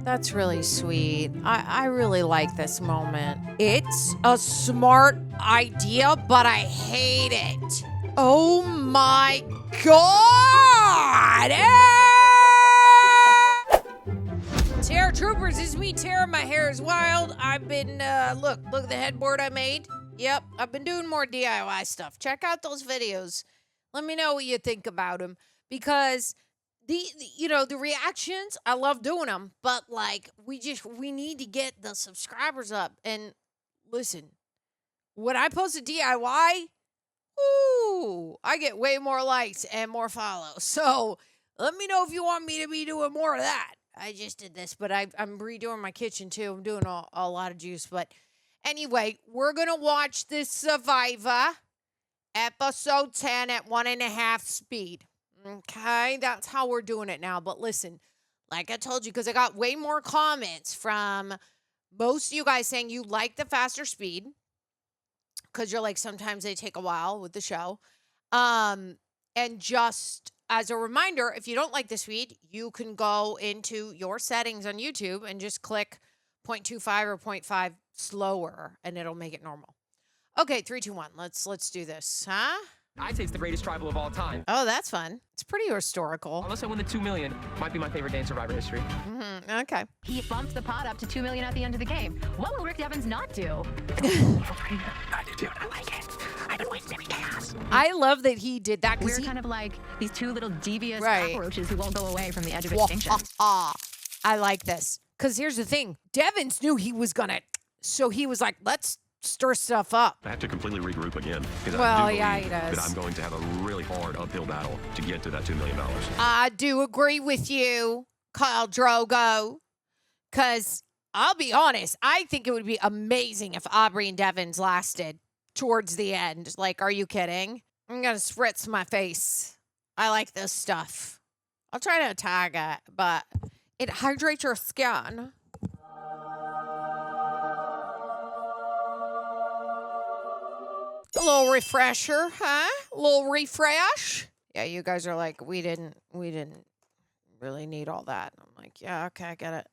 That's really sweet. I really like this moment. It's a smart idea, but I hate it. Oh my God! Tara Troopers, it's me, Tara. My hair is wild. I've been, look at the headboard I made. Yep, I've been doing more DIY stuff. Check out those videos. Let me know what you think about them. Because the reactions, I love doing them. But, like, we need to get the subscribers up. And listen, when I post a DIY, ooh, I get way more likes and more follows. So let me know if you want me to be doing more of that. I just did this, but I'm redoing my kitchen too. I'm doing a lot of juice. But anyway, we're going to watch this Survivor episode 10 at 1.5 speed. Okay, that's how we're doing it now. But listen, like I told you, because I got way more comments from most of you guys saying you like the faster speed. Because you're like, sometimes they take a while with the show. And just as a reminder, if you don't like the speed, you can go into your settings on YouTube and just click 0.25 or 0.5 slower, and it'll make it normal. Okay, 3, 2, 1. Let's do this, huh? I'd say it's the greatest tribal of all time. Oh, that's fun. It's pretty historical. Unless I win the 2 million, might be my favorite day in Survivor history. Mm-hmm. Okay. He bumps the pot up to 2 million at the end of the game. What will Rick Devens not do? I do. I like it. I've been waiting to be chaos. I love that he did that. We're kind of like these two little devious cockroaches who won't go away from the edge of extinction. I like this. Because here's the thing. Devens knew he was going to, so he was like, let's stir stuff up. I have to completely regroup again. Because Well, I do yeah, believe he does. that I'm going to have a really hard uphill battle to get to that $2 million. I do agree with you, Kyle Drogo. Because I'll be honest, I think it would be amazing if Aubrey and Devens lasted towards the end. Like, are you kidding? I'm going to spritz my face. I like this stuff. I'll try to tag it, but it hydrates your skin. A little refresher, huh? A little refresh. Yeah, you guys are like, we didn't really need all that. I'm like, yeah, okay, I get it.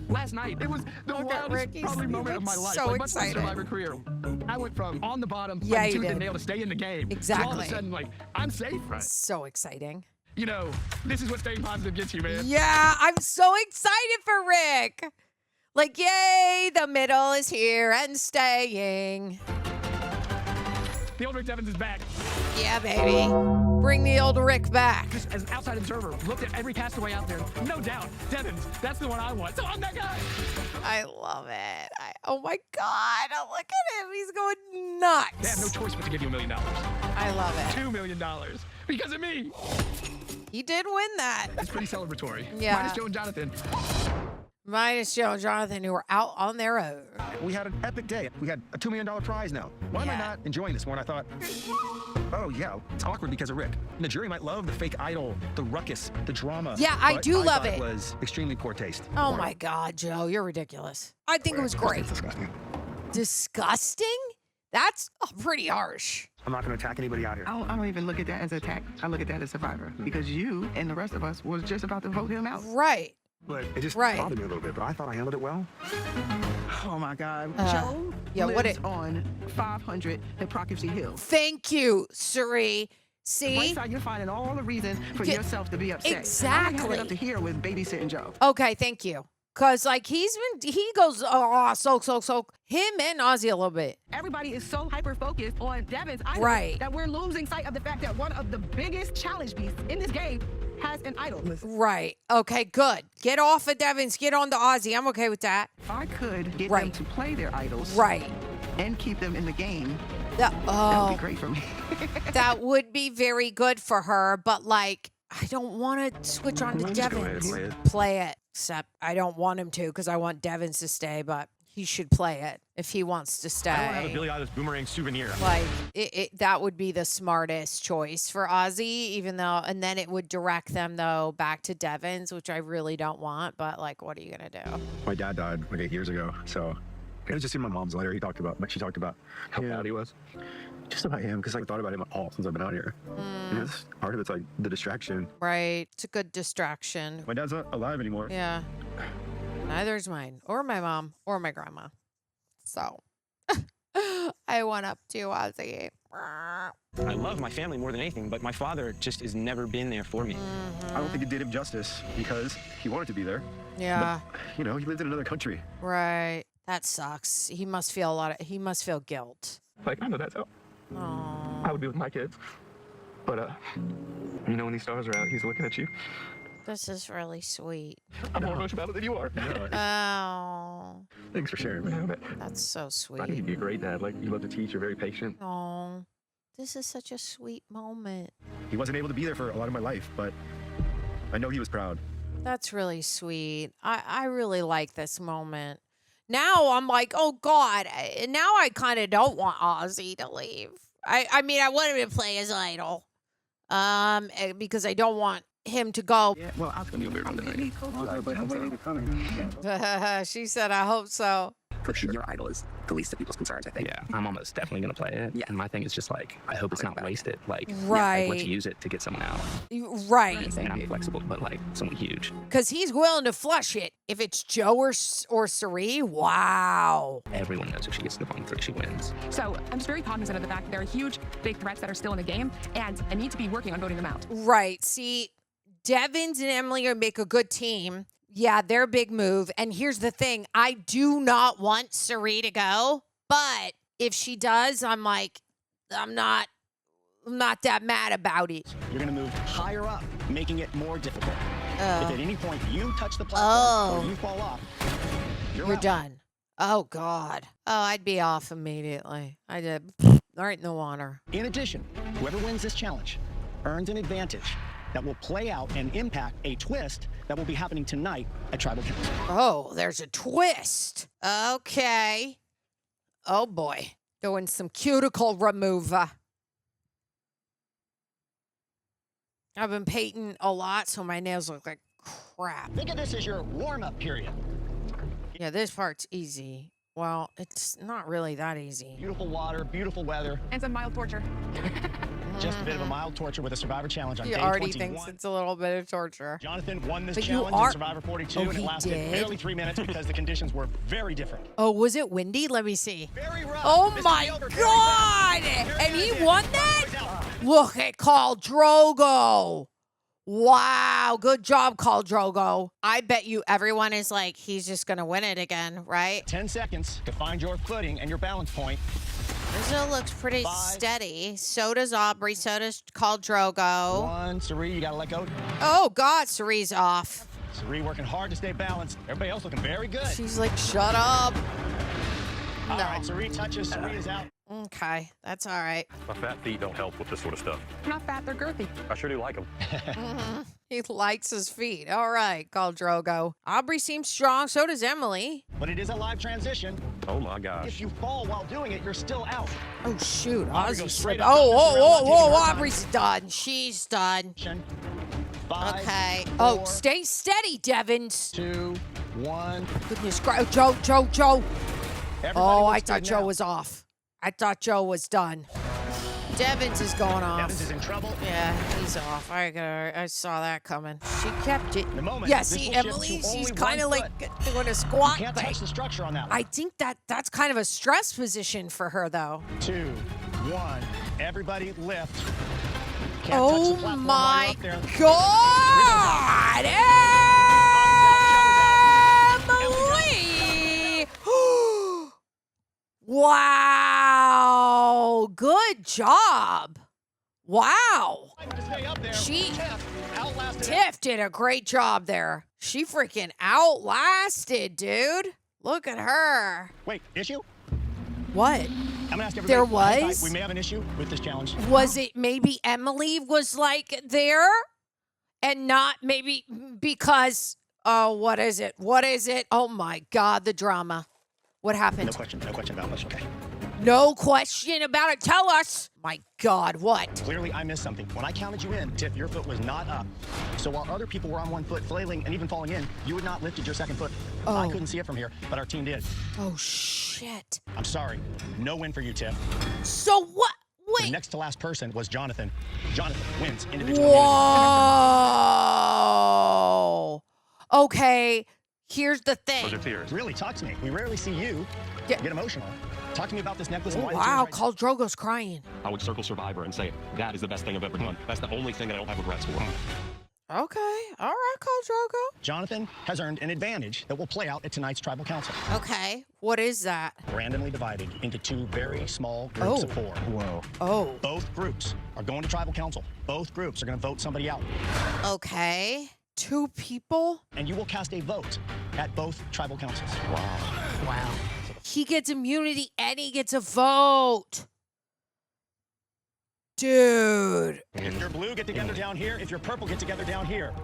Last night, it was the wildest probably moment of my life. So like, my excited. Survivor career. I went from on the bottom, Yeah, fighting you tooth did. and nail to stay in the game. Exactly. To all of a sudden, like, I'm safe. Right. So exciting. You know, this is what staying positive gets you, man. Yeah, I'm so excited for Rick. Like, yay, the middle is here and staying. The old Rick Devens is back. Yeah, baby. Bring the old Rick back. Just as an outside observer, looked at every castaway out there. No doubt, Devens, that's the one I want. So I'm that guy. I love it. Oh, my God. Oh, look at him. He's going nuts. They have no choice but to give you $1 million. I love it. $2 million. Because of me. He did win that. It's pretty celebratory. Yeah. Minus Joe and Jonathan. Minus Joe and Jonathan, who were out on their own. We had an epic day. We had a $2 million prize now. Why am I not enjoying this more? And I thought, oh, yeah, it's awkward because of Rick. And the jury might love the fake idol, the ruckus, the drama. Yeah, I but do love thought it. It was extremely poor taste. Oh, my God, Joe. You're ridiculous. I think it was great. It's disgusting. Disgusting? That's pretty harsh. I'm not going to attack anybody out here. I don't even look at that as an attack. I look at that as Survivor. Because you and the rest of us was just about to vote him out. Right. But it just Right. bothered me a little bit. But I thought I handled it well. Oh my God. Yeah, Joe what lives on 500 Hippocracy Hill. Thank you, Suri. See? Right side, you're finding all the reasons for Yeah, yourself to be upset. exactly. I have it up to here with babysitting Joe. Okay, thank you. Because, like, he goes, so. Him and Ozzy a little bit. Everybody is so hyper-focused on Devens idol Right. that we're losing sight of the fact that one of the biggest challenge beasts in this game has an idol. Right. Okay, good. Get off of Devens. Get on to Ozzy. I'm okay with that. If I could get Right. them to play their idols Right. and keep them in the game, That that would be great for me. that would be very good for her. But, like, I don't want to switch on to Just go ahead and Devens. play it. Except I don't want him to because I want Devens to stay, but he should play it if he wants to stay. I don't have a Billie Eilish boomerang souvenir. Like, that would be the smartest choice for Ozzy, even though, and then it would direct them, though, back to Devens, which I really don't want, but, like, what are you going to do? My dad died like 8 years ago. So it was just in my mom's letter. She talked about how bad he was. Just about him, because I thought about him all since I've been out here. And it's, part of it's like the distraction. Right. It's a good distraction. My dad's not alive anymore. Yeah. Neither is mine, or my mom, or my grandma. So, I went up to Ozzy. I love my family more than anything, but my father just has never been there for me. I don't think it did him justice because he wanted to be there. Yeah. But, you know, he lived in another country. Right. That sucks. He must feel he must feel guilt. Like, I know that's how Oh. I would be with my kids. But, you know, when these stars are out, he's looking at you. This is really sweet. I'm more emotional about it than you are. Oh. Thanks for sharing, man. That's so I think sweet. you'd be a great dad. Like, you love to teach. You're very patient. Oh. This is such a sweet moment. He wasn't able to be there for a lot of my life, but I know he was proud. That's really sweet. I really like this moment. Now I'm like, oh God. Now I kind of don't want Ozzy to leave. I mean, I want him to play his idol. Because I don't want him to go. Yeah, well, I was going to be weird on tonight. She said, I hope so. For sure, your idol is the least of people's concerns, I think. Yeah, I'm almost definitely going to play it. Yeah. And my thing is just like, I hope it's not wasted. Like, Right. like, let's use it to get someone out. Right. And I'm flexible, but like someone huge. Because he's willing to flush it. If it's Joe or Sari, wow. Everyone knows if she gets to the bottom three, she wins. So I'm just very cognizant of the fact that there are huge, big threats that are still in the game, and I need to be working on voting them out. Right. See, Devens and Emily are make a good team. Yeah, they're a big move. And here's the thing. I do not want Sari to go. But if she does, I'm like, I'm not that mad about it. You're going to move higher up, making it more difficult. If at any point you touch the platform or you fall off, you're out. done. Oh, God. Oh, I'd be off immediately. I did. Right in the water. In addition, whoever wins this challenge earns an advantage that will play out and impact a twist that will be happening tonight at Tribal Council. Oh, there's a twist. Okay. Oh, boy. Doing some cuticle remover. I've been painting a lot, so my nails look like crap. Think of this as your warm-up period. Yeah, this part's easy. Well, it's not really that easy. Beautiful water, beautiful weather. And some mild torture. Just a bit of a mild torture with a Survivor Challenge on He day already 21. thinks it's a little bit of torture. Jonathan won this But you challenge are- in Survivor 42, Oh, and it he lasted did? barely 3 minutes because the conditions were very different. Oh, was it windy? Let me see. Very rough. Oh This my could be over very God! fast. And he Very won good. that? Boys out. Look at Khal Drogo. Wow, good job, Khal Drogo. I bet you everyone is like, he's just gonna win it again, right? 10 seconds to find your footing and your balance point. Rizzo looks pretty 5. steady. So does Aubrey. So does Khal Drogo. 1, Sari, you gotta let go. Oh God, Sari's off. Sari working hard to stay balanced. Everybody else looking very good. She's like, shut up. All right, Sari touches, Sari is out. Okay, that's all right. My fat feet don't help with this sort of stuff. They're not fat, they're girthy. I sure do like them. He likes his feet. All right, Khal Drogo. Aubrey seems strong. So does Emily. But it is a live transition. Oh my gosh. If you fall while doing it, you're still out. Oh shoot, Aubrey Ozzy goes slipped. straight up, Oh, not taking her time. Aubrey's done. She's done. 5, Okay. 4, Oh, stay steady, Devens. 2, 1. Goodness gracious. Joe. Everybody Oh, I looks thought good Joe now. was off. I thought Joe was done. Devens is going off. Devens is in trouble. Yeah, he's off. I saw that coming. She kept it. In a moment, Yeah, this see, will shift to Emily, only she's one kind of like foot. doing a squat Can't thing. touch the structure on that one. I think that's kind of a stress position for her, though. 2, 1. Everybody lift. Can't touch the Oh platform while my you're up there. God! Emily! Wow! Good job! Wow! To stay up there. She- Tiff outlasted Tiff did a great job there. She freaking outlasted, dude. Look at her. Wait, issue? What? I'm gonna ask everybody. There hang tight. was? We may have an issue with this challenge. Was it maybe Emily was like there and not maybe because, oh, what is it? What is it? Oh my God, the drama. What happened? No question about much. Okay. No question about it. Tell us. My God, what? Clearly, I missed something. When I counted you in, Tiff, your foot was not up. So while other people were on one foot flailing and even falling in, you had not lifted your second foot. Oh. I couldn't see it from here, but our team did. Oh, shit. I'm sorry. No win for you, Tiff. So what? The Wait. next to last person was Jonathan. Jonathan wins individual immunity. Whoa. Okay. Here's the thing. Those are tears. Really, talk to me. We rarely see you Yeah. get emotional. Talk to me about this necklace and Oh, why the wow, team's right- Khal Drogo's crying. I would circle Survivor and say, that is the best thing I've ever done. That's the only thing that I don't have regrets for. Okay, all right, Khal Drogo. Jonathan has earned an advantage that will play out at tonight's tribal council. Okay, what is that? Randomly divided into 2 very small groups of 4. Whoa. Oh, Both groups are going to tribal council. Both groups are going to vote somebody out. okay. 2 people? And you will cast a vote at both tribal councils. Wow. He gets immunity and he gets a vote. Dude. If you're blue, get together down here. If you're purple, get together down here.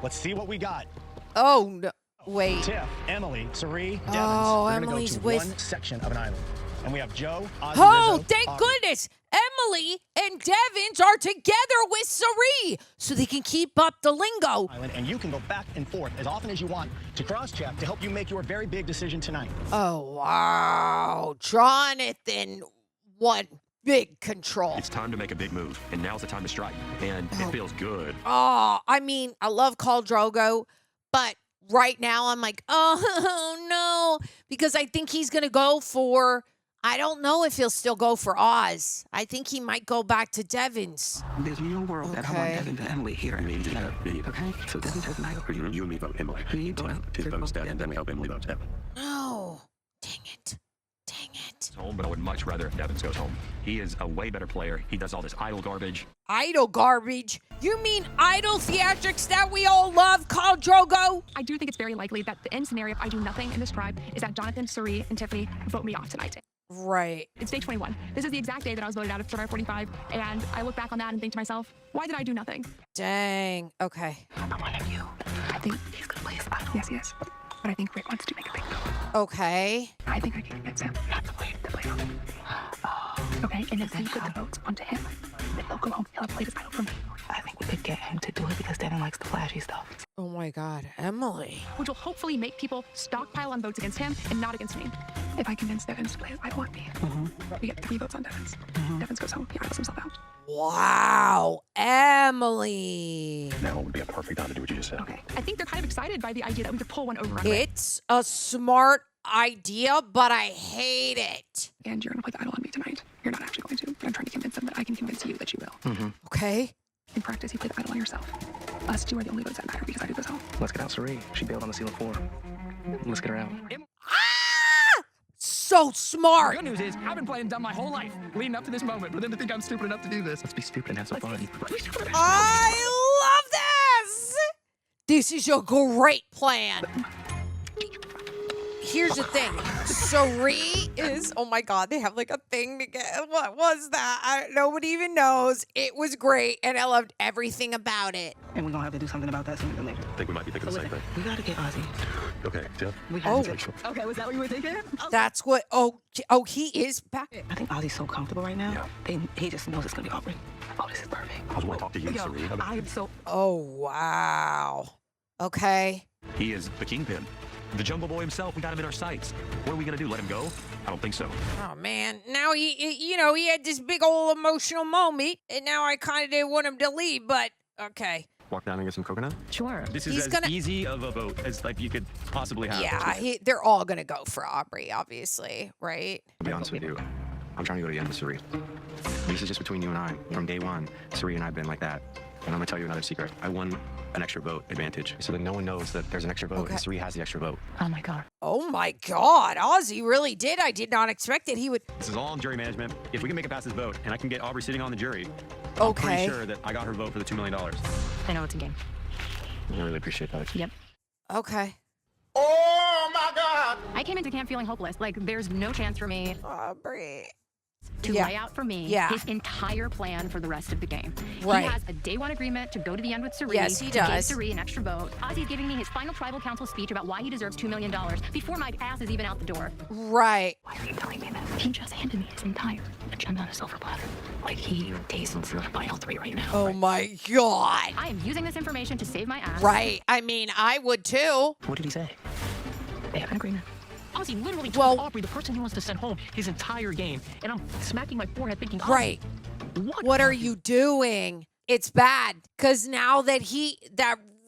Let's see what we got. Oh, no. Wait. Tiff, Emily, Sari, Devens. Oh, We're gonna Emily's go to with- one section of an island. And we have Joe, Ozzy, Oh, Rizzo, thank Aubrey. goodness. Emily and Devens are together with Sari so they can keep up the lingo. Island, and you can go back and forth as often as you want to cross-check to help you make your very big decision tonight. Oh, wow. Jonathan won big control. It's time to make a big move, and now's the time to strike. And it feels good. Oh, I mean, I love Khal Drogo, but right now I'm like, oh, no, because I think he's going to go for, I don't know if he'll still go for Oz. I think he might go back to Devens. There's no world that I want Okay. Devens and Emily here. Me, Okay? So Devens has an idol. You and me vote Emily. You do. Tiff votes Devin, then we hope Emily votes Devin. No. Dang it. Dang it. Home, but I would much rather if Devins goes home. He is a way better player. He does all this idle garbage. Idol garbage? You mean idol theatrics that we all love, Khal Drogo? I do think it's very likely that the end scenario, if I do nothing in this tribe, is that Jonathan, Sari, and Tiffany vote me off tonight. Right. It's day 21. This is the exact day that I was voted out of Survivor 45, and I look back on that and think to myself, why did I do nothing? Dang. Okay. I'm one of you. I think he's gonna play his idol. Yes. But I think Rick wants to make a big vote. Okay. I think I can convince him not to play him. Okay, and if he put the votes onto him, then he'll go home. He'll have played his idol for me. I think we could get him to do it because Devin likes the flashy stuff. Oh my God. Emily. Which will hopefully make people stockpile on votes against him and not against me. If I convince Devens to play his idol on me, we get 3 votes on Devens. Devens goes home. He idols himself out. Wow. Emily. Now would be a perfect time to do what you just said. Okay. I think they're kind of excited by the idea that we could pull one over on Rick. It's a smart idea, but I hate it. And you're going to play the idol on me tonight. You're not actually going to, but I'm trying to convince them that I can convince you that you will. Okay. In practice, you play the idol on yourself. Us 2 are the only votes that matter because Idol goes home. Let's get out Sari. She bailed on the ceiling floor. Let's get her out. So The smart. good news is, I've been playing dumb my whole life, leading up to this moment. For them to think I'm stupid enough to do this. Let's be stupid and have some fun. I love this. This is a great plan. Here's the thing. Sari is, oh my God, they have like a thing together. What was that? Nobody even knows. It was great, and I loved everything about it. And we're going to have to do something about that sooner than later. I think we might be thinking the same thing. We gotta get Ozzy. Okay, Tiff. We have to. Okay, was that what you were thinking? That's what, oh, he is back. I think Ozzy's so comfortable right now. He just knows it's gonna be Aubrey. Oh, this is perfect. I was want to talk to you, Sari. I am so. Oh, wow. Okay. He is the kingpin. The Jungle Boy himself, we got him in our sights. What are we going to do, let him go? I don't think so. Oh, man. Now, he had this big old emotional moment, and now I kind of didn't want him to leave, but okay. Walk down and get some coconut? Sure. This He's is as gonna- easy of a vote as like you could possibly have. Yeah, they're all going to go for Aubrey, obviously, right? To be honest with you, I'm trying to go to the end with Sari. This is just between you and I. From day one, Sari and I have been like that. And I'm gonna tell you another secret. I won an extra vote advantage, so that no one knows that there's an extra vote, Okay. and Sari has the extra vote. Oh my God. Oh, my God. Ozzy really did. I did not expect that he would. This is all jury management. If we can make it past this vote, and I can get Aubrey sitting on the jury, I'm Okay. pretty sure that I got her vote for the $2 million. I know it's a game. I really appreciate that. Yep. Okay. I came into camp feeling hopeless. Like, there's no chance for me Aubrey. to Yeah. lay out for me Yeah. his entire plan for the rest of the game. Right. He has a day 1 agreement to go to the end with Sari. Yes, he to give does. Sari an extra vote. Ozzy's giving me his final tribal council speech about why he deserves $2 million before my ass is even out the door. Right. Why are you telling me this? He just handed me his entire agenda on a silver platter. Like he tastes the final 3 right now. Oh, my God. I am using this information to save my ass. Right. I mean, I would too. What did he say? They have an agreement. Ozzy literally told Well- Aubrey the person he wants to send home his entire game. And I'm smacking my forehead thinking, Ozzy, Right. What? What are you doing? It's bad because now that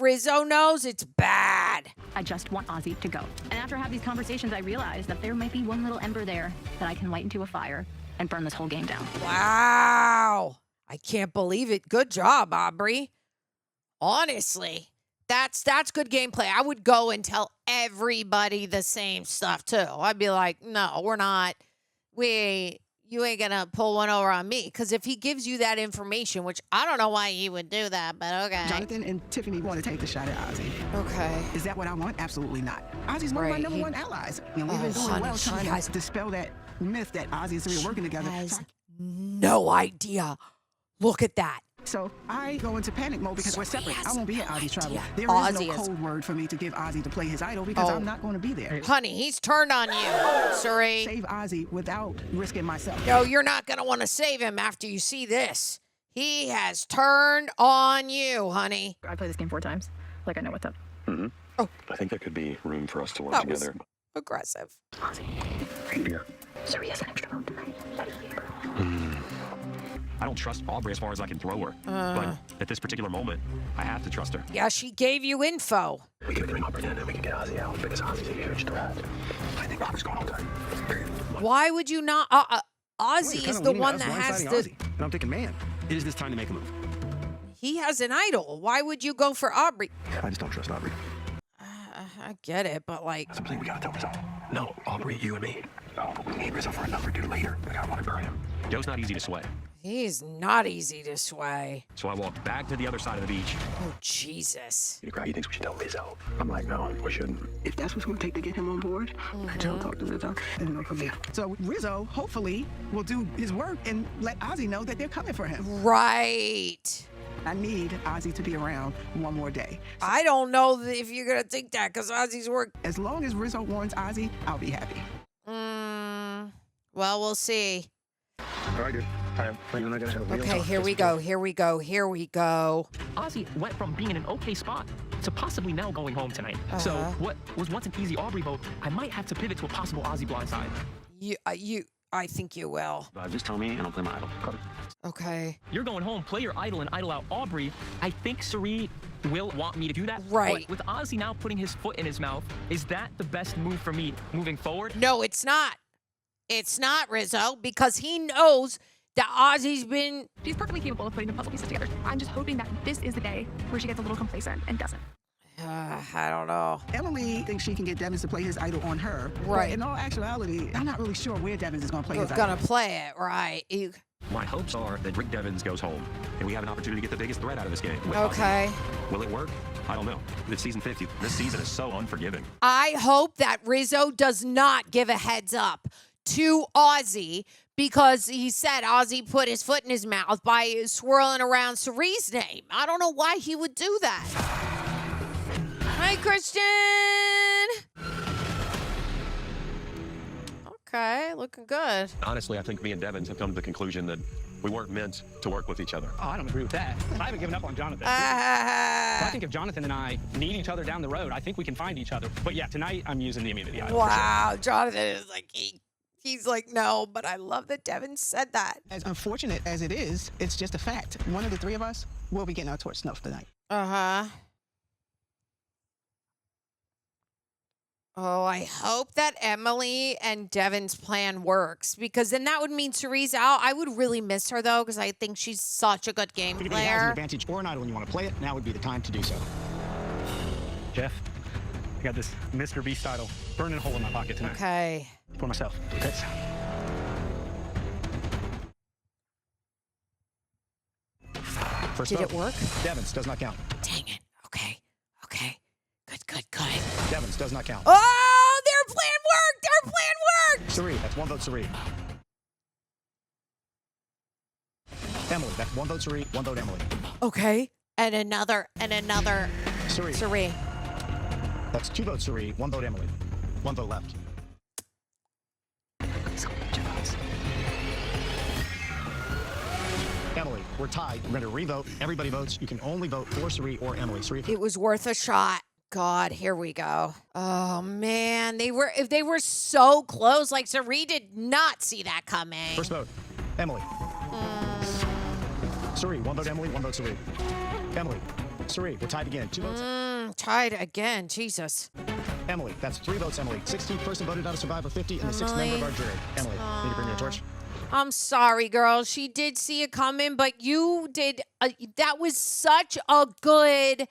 Rizzo knows, it's bad. I just want Ozzy to go. And after I have these conversations, I realize that there might be one little ember there that I can light into a fire and burn this whole game down. Wow. I can't believe it. Good job, Aubrey. Honestly, that's good gameplay. I would go and tell everybody the same stuff, too. I'd be like, no, we're not. You ain't gonna pull one over on me. Because if he gives you that information, which I don't know why he would do that, but okay. Jonathan and Tiffany want to take the shot at Ozzy. Okay. Is that what I want? Absolutely not. Ozzy's one of my number one allies. And we've been doing well trying to dispel that myth that Ozzy and Suri are working together. Has no idea. Look at that. So I go into panic mode because we're separate. I won't be at Ozzy's travel. There Ozzy is no code word for me to give Ozzy to play his idol because I'm not going to be there. Honey, he's turned on you, Suri. Save Ozzy without risking myself. No, you're not going to want to save him after you see this. He has turned on you, honey. I played this game 4 times. Like, I know what's up. Mm-hmm. Oh. I think there could be room for us to work That together. was aggressive. Ozzy. Yeah. Suri has an extra vote tonight. I don't trust Aubrey as far as I can throw her. But at this particular moment, I have to trust her. Yeah, she gave you info. We can bring Aubrey in and we can get Ozzy out because Ozzy's a huge threat. I think Aubrey's going all time. Why would you not? Ozzy is the one that has to. Ozzy. And I'm thinking, man, it is this time to make a move. He has an idol. Why would you go for Aubrey? I just don't trust Aubrey. I get it, but like. Something we gotta tell Rizzo. No, Aubrey, you and me. No, we need Rizzo for a number 2 later. I gotta want to burn him. Joe's not easy to sway. He's not easy to sway. So I walk back to the other side of the beach. Oh, Jesus. He thinks we should tell Rizzo. I'm like, no, we shouldn't. If that's what's going to take to get him on board, Joe talk to Rizzo and know from there. So Rizzo, hopefully, will do his work and let Ozzy know that they're coming for him. Right. I need Ozzy to be around one more day. I don't know if you're going to think that because Ozzy's work. As long as Rizzo warns Ozzy, I'll be happy. Well, we'll see. All right, dude. Okay, here we go. Ozzy went from being in an okay spot to possibly now going home tonight. So what was once an easy Aubrey vote, I might have to pivot to a possible Ozzy blindside. I think you will. Just tell me and I'll play my idol. Okay. You're going home, play your idol and idol out Aubrey. I think Suri will want me to do that. Right. But with Ozzy now putting his foot in his mouth, is that the best move for me moving forward? No, it's not. It's not, Rizzo, because he knows that Ozzy's been... She's perfectly capable of putting the puzzle pieces together. I'm just hoping that this is the day where she gets a little complacent and doesn't. I don't know. Emily thinks she can get Devens to play his idol on her. Right. But in all actuality, I'm not really sure where Devens is going to play his He's idol. going to play it, right. My hopes are that Rick Devens goes home, and we have an opportunity to get the biggest threat out of this game. Okay. Will it work? I don't know. It's season 50. This season is so unforgiving. I hope that Rizzo does not give a heads up to Ozzy because he said Ozzy put his foot in his mouth by swirling around Suri's name. I don't know why he would do that. Hi, Christian. Okay, looking good. Honestly, I think me and Devens have come to the conclusion that we weren't meant to work with each other. Oh, I don't agree with that. I haven't given up on Jonathan. I think if Jonathan and I need each other down the road, I think we can find each other. But yeah, tonight I'm using the immunity idol. Wow, Jonathan is like, he's like, no, but I love that Devin said that. As unfortunate as it is, it's just a fact. One of the 3 of us will be getting our torch snuffed tonight. Oh, I hope that Emily and Devin's plan works because then that would mean Suri's out. I would really miss her though because I think she's such a good game If anybody has an player. advantage or an idol and you want to play it, now would be the time to do so. Jeff, I got this Mr. Beast idol burning a hole in my pocket tonight. Okay. For myself. Okay. First Did vote. it work? Devens does not count. Dang it. Okay. Good. Devens does not count. Oh, their plan worked. Suri, that's 1 vote Suri. Emily, that's 1 vote Suri, 1 vote Emily. Okay. And another Suri. Suri. That's 2 votes Suri, 1 vote Emily. 1 vote left. Emily, we're tied. We're going to re-vote. Everybody votes. You can only vote for Suri or Emily. Suri. It was worth a shot. God, here we go. Oh man, they were so close. Like Suri did not see that coming. First vote, Emily. Suri, 1 vote Emily, 1 vote Suri. Emily, Suri, we're tied again. 2 votes. Tied again. Jesus. Emily, that's 3 votes, Emily. 16th person voted out of Survivor 50 and the 6th member of our jury. Emily, need to bring me a torch? I'm sorry, girl. She did see it coming, but you did. That was such a good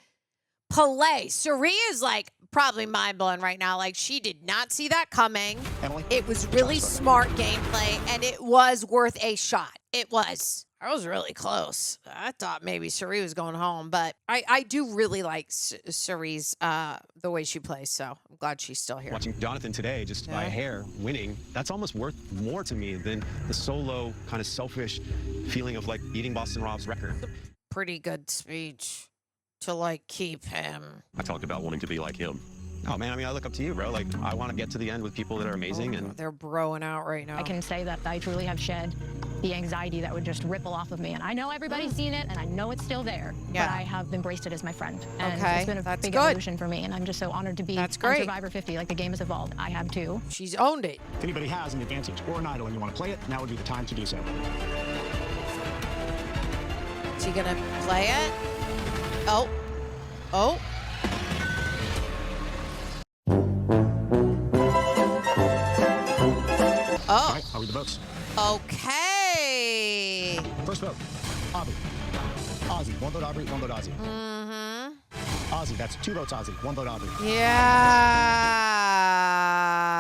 play. Saria's like probably mind blowing right now. Like she did not see that coming. Emily, it was really smart gameplay, and it was worth a shot. It was. I was really close. I thought maybe Suri was going home, but I do really like Suri's the way she plays. So I'm glad she's still here. Watching Jonathan today, just by a hair, winning, that's almost worth more to me than the solo kind of selfish feeling of like beating Boston Rob's record. Pretty good speech to like keep him. I talked about wanting to be like him. Oh man, I mean, I look up to you, bro. Like, I want to get to the end with people that are amazing, and they're broing out right now. I can say that I truly have shed the anxiety that would just ripple off of me. And I know everybody's seen it, and I know it's still there. Yeah. But I have embraced it as my friend. And Okay, it's been a that's big good. evolution for me. And I'm just so honored to be on Survivor 50. Like, the game has evolved. I have too. She's owned it. If anybody has an advantage or an idol and you want to play it, now would be the time to do so. Is he gonna play it? Oh. Oh. Oh. All right, I'll read the votes. Okay. First vote, Aubrey. Ozzy, 1 vote Aubrey, 1 vote Ozzy. Ozzy, that's 2 votes Ozzy, 1 vote Aubrey. Yeah.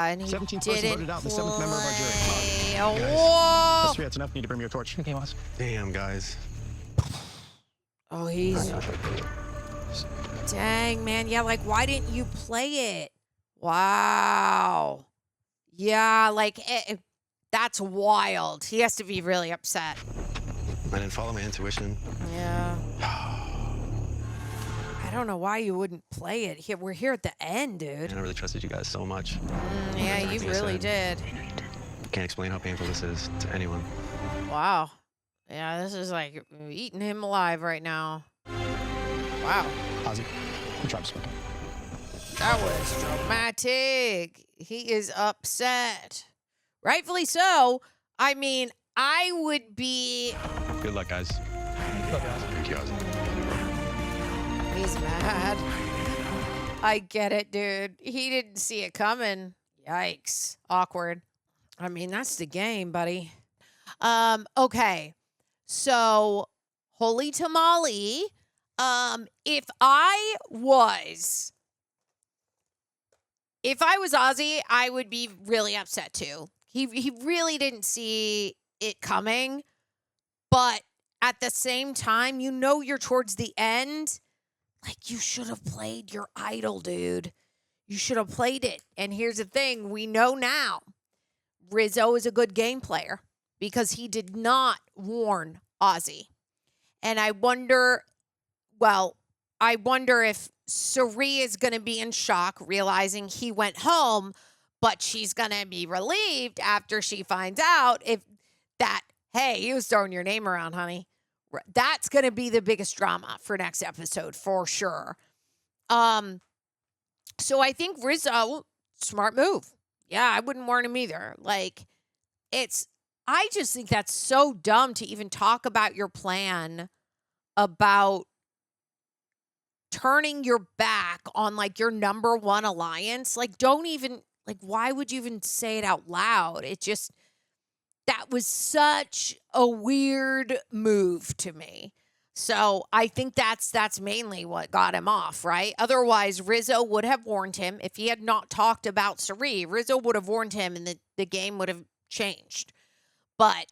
And he 17th person didn't voted out, the 7th member of our jury. play. Guys, Whoa. that's 3, that's enough. Need to bring me your torch. Okay, Wes. damn, guys. Oh, he's... Dang, man. Yeah, like, why didn't you play it? Wow. Yeah, like, that's wild. He has to be really upset. I didn't follow my intuition. Yeah. I don't know why you wouldn't play it. Here, we're here at the end, dude. And I really trusted you guys so much. Yeah, you Everything I really said. did. Can't explain how painful this is to anyone. Wow. Yeah, this is like eating him alive right now. Wow. Ozzy, good job, sir. That was dramatic. He is upset. Rightfully so. I mean, I would be... Good luck, guys. Thank you, Ozzy. He's mad. I get it, dude. He didn't see it coming. Yikes. Awkward. I mean, that's the game, buddy. Okay. So, Holy Tamale. If I was Ozzy, I would be really upset too. He really didn't see it coming, but at the same time, you know you're towards the end. Like, you should have played your idol, dude. You should have played it. And here's the thing. We know now Rizzo is a good game player because he did not warn Ozzy. And I wonder if Suri is going to be in shock, realizing he went home, but she's going to be relieved after she finds out if that, hey, he was throwing your name around, honey. That's going to be the biggest drama for next episode, for sure. So I think Rizzo, smart move. Yeah, I wouldn't warn him either. Like, I just think that's so dumb to even talk about your plan about turning your back on, like, your number one alliance. Like, don't even, like, why would you even say it out loud? It just, that was such a weird move to me. So I think that's mainly what got him off, right? Otherwise, Rizzo would have warned him. If he had not talked about Suri, Rizzo would have warned him and the game would have changed. But,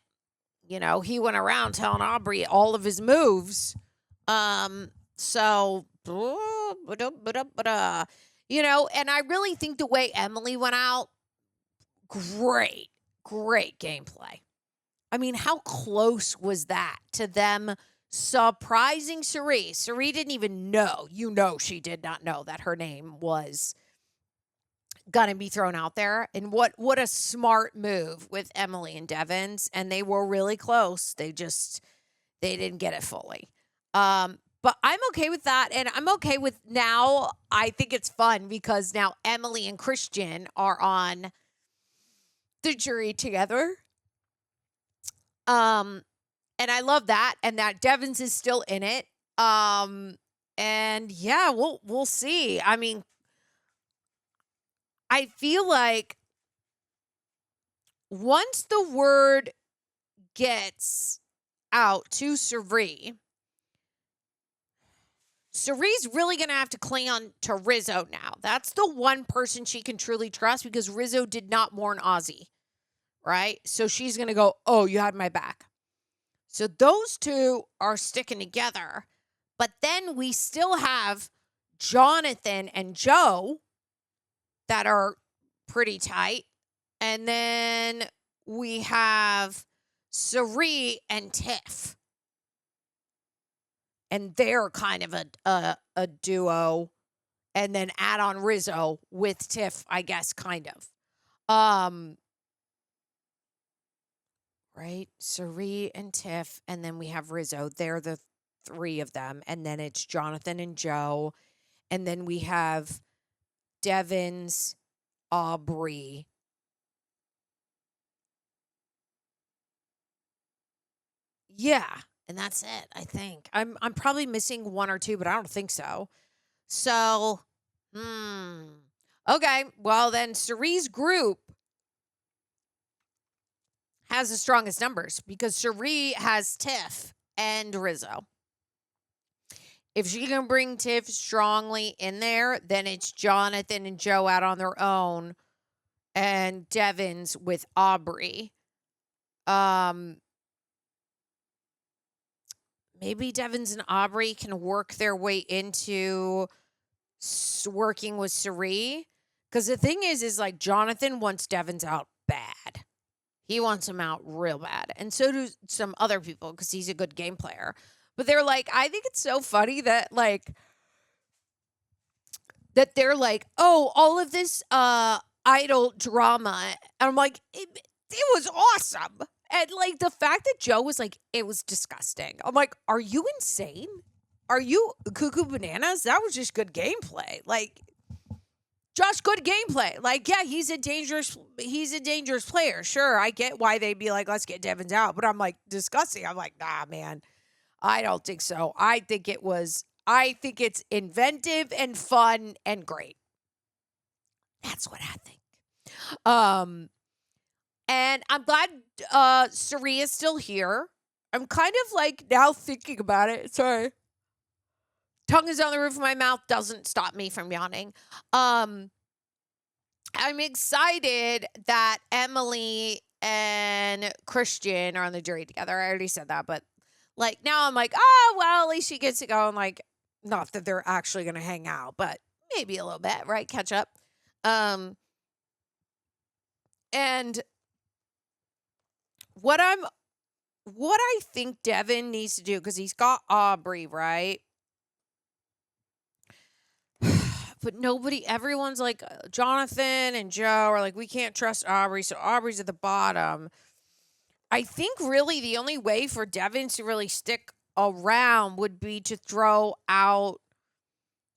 you know, he went around telling Aubrey all of his moves. So, you know, and I really think the way Emily went out, great gameplay. I mean, how close was that to them surprising Suri? Suri didn't even know. You know, she did not know that her name was gonna be thrown out there. And what a smart move with Emily and Devens. And they were really close. They didn't get it fully. But I'm okay with that. And I'm okay with now. I think it's fun because now Emily and Christian are on the jury together. And I love that. And that Devens is still in it. And yeah, we'll see. I mean, I feel like once the word gets out to Suri, Suri's really going to have to cling on to Rizzo now. That's the one person she can truly trust because Rizzo did not warn Ozzy, right? So she's going to go, oh, you had my back. So those two are sticking together. But then we still have Jonathan and Joe that are pretty tight. And then we have Suri and Tiff. And they're kind of a duo. And then add on Rizzo with Tiff, I guess, kind of. Right? Suri and Tiff. And then we have Rizzo. They're the three of them. And then it's Jonathan and Joe. And then we have Devens, Aubrey. Yeah. And that's it, I think. I'm probably missing one or two, but I don't think so. So, okay. Well, then Suri's group has the strongest numbers because Suri has Tiff and Rizzo. If she can bring Tiff strongly in there, then it's Jonathan and Joe out on their own and Devens with Aubrey. Maybe Devens and Aubrey can work their way into working with Suri. Because the thing is like Jonathan wants Devens out bad. He wants him out real bad. And so do some other people because he's a good game player. But they're like, I think it's so funny that they're like, oh, all of this idol drama. And I'm like, it was awesome. And like the fact that Joe was like, it was disgusting. I'm like, are you insane? Are you cuckoo bananas? That was just good gameplay. Like, just good gameplay. Like, yeah, he's a dangerous player. Sure, I get why they'd be like, let's get Devens out. But I'm like, disgusting. I'm like, nah, man. I don't think so. I think it's inventive and fun and great. That's what I think. And I'm glad Suri is still here. I'm kind of like now thinking about it. Sorry. Tongue is on the roof of my mouth. Doesn't stop me from yawning. I'm excited that Emily and Christian are on the jury together. I already said that, but like now I'm like, oh, well, at least she gets to go. And like, not that they're actually going to hang out, but maybe a little bit, right? Catch up. And what I think Devin needs to do, because he's got Aubrey, right? But everyone's like, Jonathan and Joe are like, we can't trust Aubrey, so Aubrey's at the bottom. I think really the only way for Devin to really stick around would be to throw out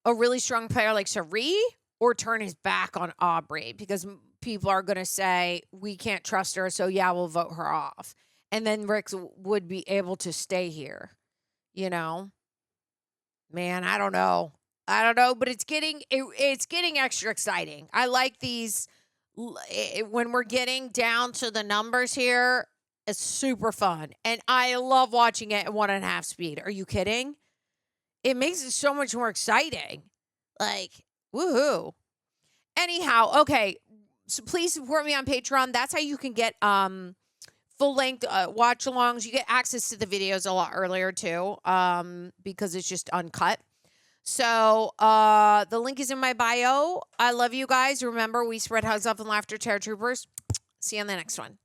a really strong player like Suri or turn his back on Aubrey because people are going to say, we can't trust her, so yeah, we'll vote her off. And then Rick would be able to stay here, you know? Man, I don't know, but it's getting extra exciting. I like these when we're getting down to the numbers here. It's super fun, and I love watching it at 1.5 speed. Are you kidding? It makes it so much more exciting. Like, woohoo! Anyhow, okay. So please support me on Patreon. That's how you can get full-length watch-alongs. You get access to the videos a lot earlier too, because it's just uncut. So the link is in my bio. I love you guys. Remember, we spread hugs, love, and laughter, Terror Troopers. See you on the next one.